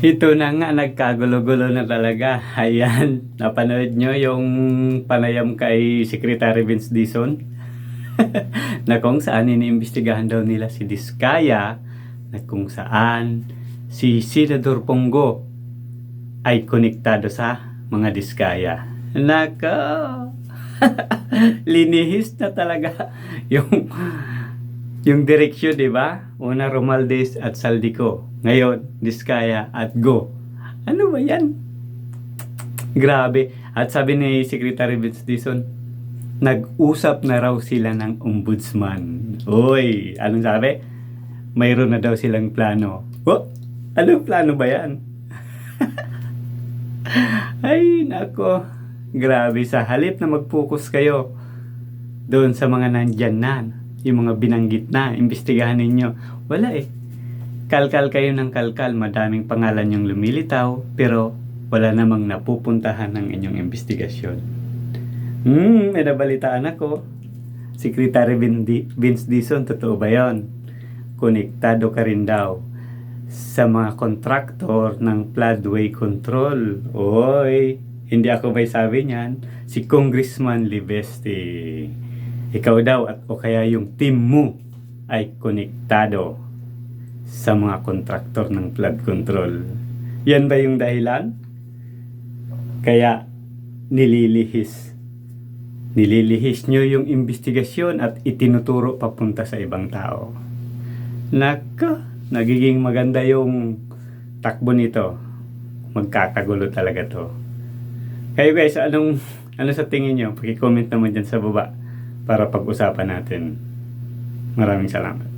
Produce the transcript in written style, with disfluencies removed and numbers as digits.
Ito na nga, nagkagulo-gulo na talaga. Ayan, napanood nyo yung panayam kay Secretary Vince Dizon na kung saan iniimbestigahan daw nila si Diskaya, na kung saan si Senador Pongo ay konektado sa mga Diskaya. Nako! Linihis na talaga yung direksyon, di ba? Una Romualdez at Saldico. Ngayon, Diskaya at Go. Ano ba yan? Grabe. At sabi ni Secretary Vince Dizon, nag-usap na raw sila ng ombudsman. Uy, anong sabi? Mayroon na daw silang plano. Oh, anong plano ba yan? Ay, nako. Grabe, sa halip na mag-focus kayo doon sa mga nandyan na, yung mga binanggit na, imbestigahan ninyo. Wala eh. Kalkal kayo ng kalkal, madaming pangalan yung lumilitaw, pero wala namang napupuntahan ng inyong investigasyon. May nabalitaan ako. Secretary Vince Dizon, totoo ba yun? Konektado ka rin daw sa mga kontraktor ng floodway control. Oy, hindi ako may sabi niyan. Si Congressman Libeste. Ikaw daw at o kaya yung team mo ay konektado sa mga kontraktor ng flood control. Yan ba yung dahilan? Kaya nililihis nyo yung investigasyon at itinuturo papunta sa ibang tao. Nako, nagiging maganda yung takbo nito. Magkakagulo talaga to. Kayo guys, ano sa tingin nyo? Paki-comment naman dyan sa baba para pag-usapan natin. Maraming salamat.